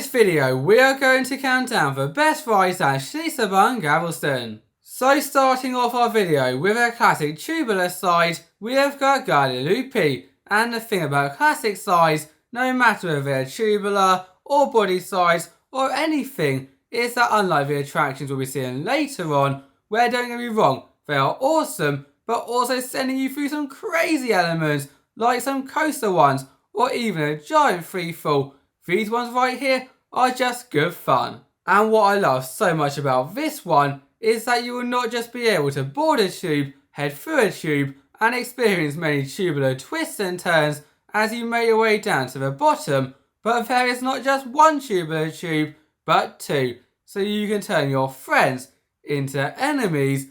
this video, we are going to count down the best rides at Schlitterbahn Galveston. So starting off our video with a classic tubular side, we have got Guada Loopy. And the thing about classic sides, no matter if they're tubular or body sides or anything, is that unlike the attractions we'll be seeing later on, where don't get me wrong, they are awesome, but also sending you through some crazy elements, like some coaster ones, or even a giant freefall. These ones right here are just good fun. And what I love so much about this one is that you will not just be able to board a tube, head through a tube, and experience many tubular twists and turns as you make your way down to the bottom, but there is not just one tubular tube, but two, so you can turn your friends into enemies,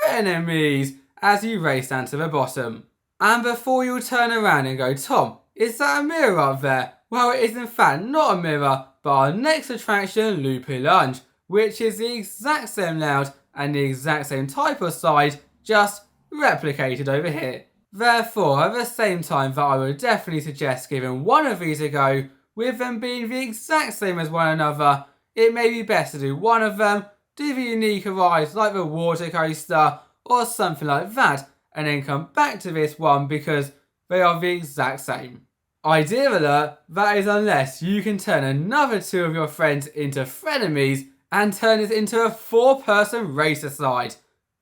frenemies, as you race down to the bottom. And before you turn around and go, Tom, is that a mirror up there? Well, it is in fact not a mirror, but our next attraction, Loopy Luge, which is the exact same layout and the exact same type of side, just replicated over here. Therefore, at the same time that I would definitely suggest giving one of these a go, with them being the exact same as one another, it may be best to do one of them, do the unique rides like the water coaster or something like that, and then come back to this one because they are the exact same. Idea alert, that is unless you can turn another two of your friends into frenemies and turn it into a 4-person racer side.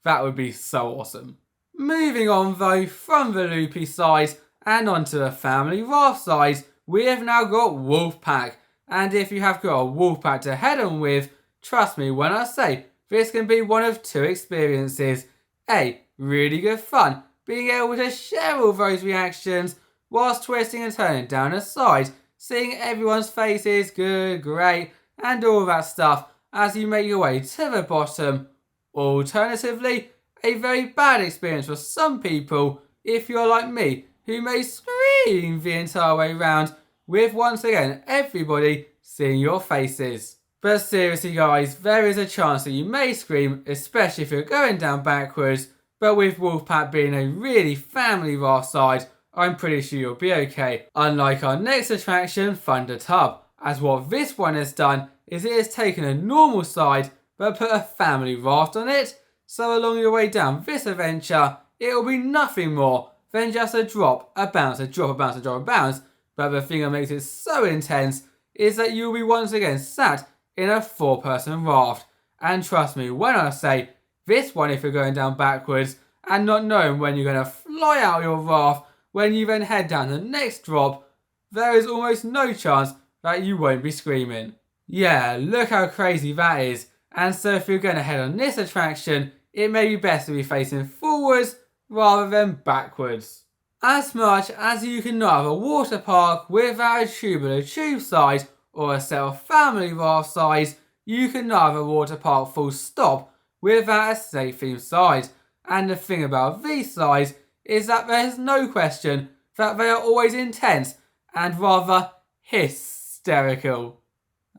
That would be so awesome. Moving on though from the Loopy side and onto the family raft side, we have now got Wolfpack. And if you have got a Wolfpack to head on with, trust me when I say this can be one of two experiences. A, really good fun, being able to share all those reactions whilst twisting and turning down a side, seeing everyone's faces, good, great, and all that stuff as you make your way to the bottom. Alternatively, a very bad experience for some people if you're like me, who may scream the entire way round with once again everybody seeing your faces. But seriously guys, there is a chance that you may scream, especially if you're going down backwards, but with Wolfpack being a really family raft side, I'm pretty sure you'll be okay. Unlike our next attraction, Thunder Tub, as what this one has done is it has taken a normal side but put a family raft on it, so along your way down this adventure, it will be nothing more than just a drop, a bounce, a drop, a bounce, a drop, a bounce, but the thing that makes it so intense is that you'll be once again sat in a 4-person raft. And trust me when I say, this one if you're going down backwards and not knowing when you're going to fly out your raft, when you then head down the next drop, there is almost no chance that you won't be screaming. Yeah, look how crazy that is. And so if you're going to head on this attraction, it may be best to be facing forwards rather than backwards. As much as you cannot have a water park without a tubular tube side or a set of family raft sides, you cannot have a water park full stop without a state theme side. And the thing about these sides is that there is no question that they are always intense and rather hysterical.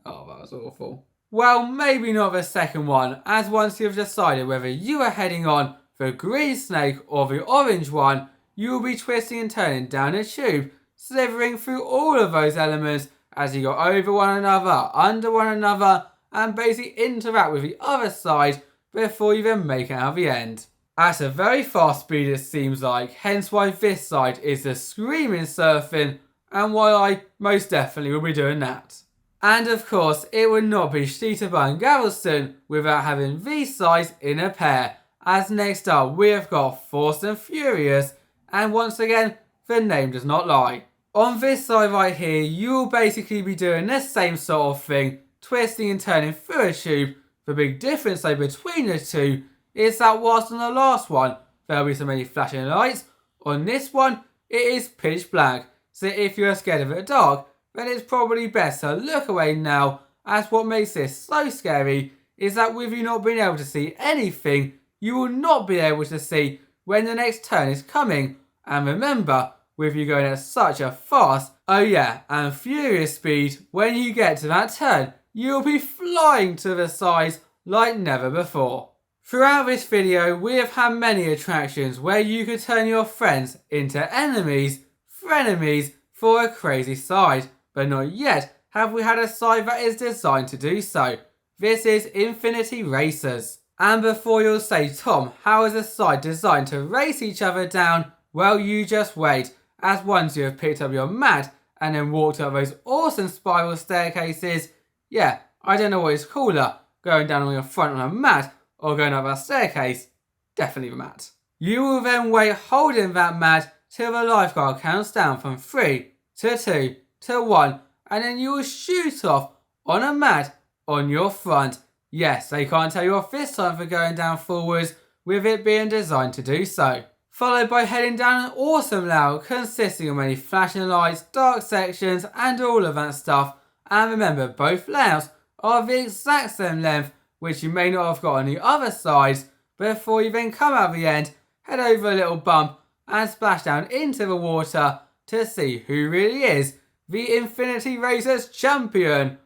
Oh, that was awful. Well, maybe not the second one, as once you've decided whether you are heading on the green snake or the orange one, you will be twisting and turning down a tube, slithering through all of those elements as you go over one another, under one another, and basically interact with the other side before you then make it out the end. At a very fast speed it seems like, hence why this side is the screaming surfing and why I most definitely will be doing that. And of course it would not be Schlitterbahn Galveston without having these sides in a pair, as next up we have got Faust and Furious, and once again the name does not lie. On this side right here you will basically be doing the same sort of thing, twisting and turning through a tube. The big difference though between the two is that whilst on the last one there will be so many flashing lights, on this one it is pitch black, so if you are scared of the dark then it's probably best to look away now, as what makes this so scary is that with you not being able to see anything, you will not be able to see when the next turn is coming. And remember, with you going at such a fast, oh yeah, and furious speed, when you get to that turn, you will be flying to the sides like never before. Throughout this video, we have had many attractions where you could turn your friends into enemies, frenemies, for a crazy side, but not yet have we had a side that is designed to do so. This is Infinity Racers. And before you'll say, Tom, how is a side designed to race each other down? Well, you just wait, as once you have picked up your mat and then walked up those awesome spiral staircases, yeah, I don't know what is cooler, going down on your front on a mat or going up a staircase. Definitely the mat. You will then wait holding that mat till the lifeguard counts down from 3 to 2 to 1, and then you will shoot off on a mat on your front. Yes, they can't tell you off this time for going down forwards, with it being designed to do so. Followed by heading down an awesome layout consisting of many flashing lights, dark sections and all of that stuff. And remember, both layouts are the exact same length, which you may not have got on the other sides. Before you then come out the end, head over a little bump and splash down into the water to see who really is the Infinity Racers champion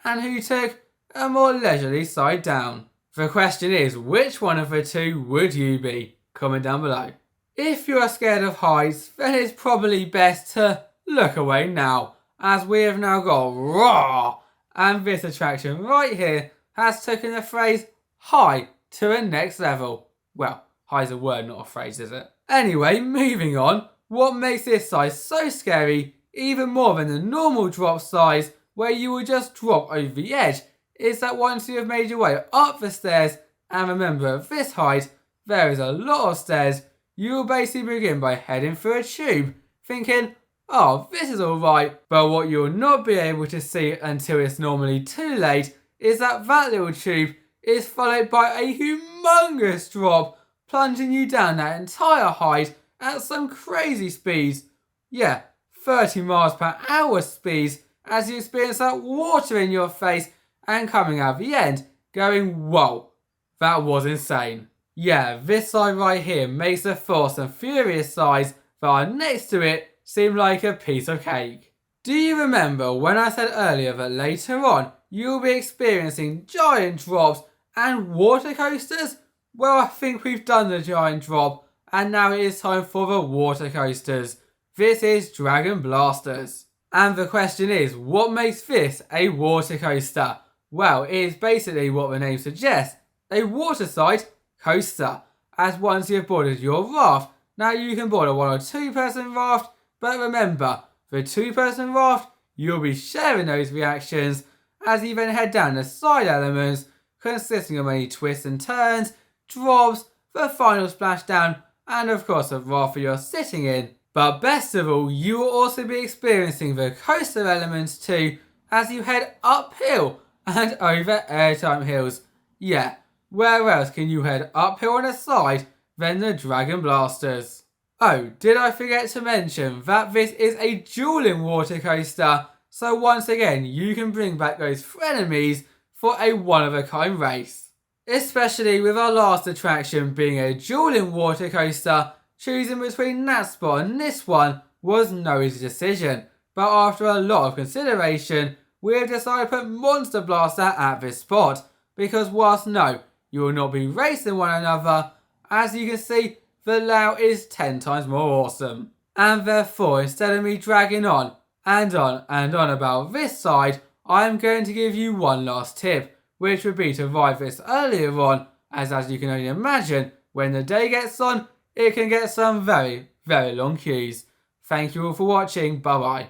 and who took a more leisurely side down. The question is, which one of the two would you be? Comment down below. If you are scared of heights, then it's probably best to look away now, as we have now got Rohr, and this attraction right here has taken the phrase high to the next level. Well, high's a word, not a phrase, is it? Anyway, moving on, what makes this size so scary, even more than the normal drop size, where you will just drop over the edge, is that once you have made your way up the stairs, and remember at this height, there is a lot of stairs, you will basically begin by heading through a tube, thinking, oh, this is alright, but what you will not be able to see until it's normally too late is that that little tube is followed by a humongous drop, plunging you down that entire height at some crazy speeds. Yeah, 30 miles per hour speeds as you experience that water in your face and coming out the end, going, whoa, that was insane. Yeah, this side right here makes the Fast and Furious sides that are next to it seem like a piece of cake. Do you remember when I said earlier that later on you'll be experiencing giant drops and water coasters? Well, I think we've done the giant drop and now it is time for the water coasters. This is Dragon Blasters. And the question is, what makes this a water coaster? Well, it is basically what the name suggests, a waterside coaster, as once you have boarded your raft, now you can board a 1 or 2 person raft, but remember, for 2 person raft, you'll be sharing those reactions as you then head down the side elements, consisting of many twists and turns, drops, the final splashdown, and of course a raft that you're sitting in. But best of all, you will also be experiencing the coaster elements too, as you head uphill and over airtime hills. Yeah, where else can you head uphill on a side than the Dragon Blasters? Oh, did I forget to mention that this is a dueling water coaster, so once again you can bring back those frenemies for a one-of-a-kind race. Especially with our last attraction being a dueling water coaster, choosing between that spot and this one was no easy decision, but after a lot of consideration, we have decided to put Monster Blaster at this spot, because whilst no, you will not be racing one another, as you can see, the layout is 10 times more awesome. And therefore, instead of me dragging on and on and on about this side, I am going to give you one last tip, which would be to ride this earlier on, as you can only imagine, when the day gets on, it can get some very, very long queues. Thank you all for watching, bye bye.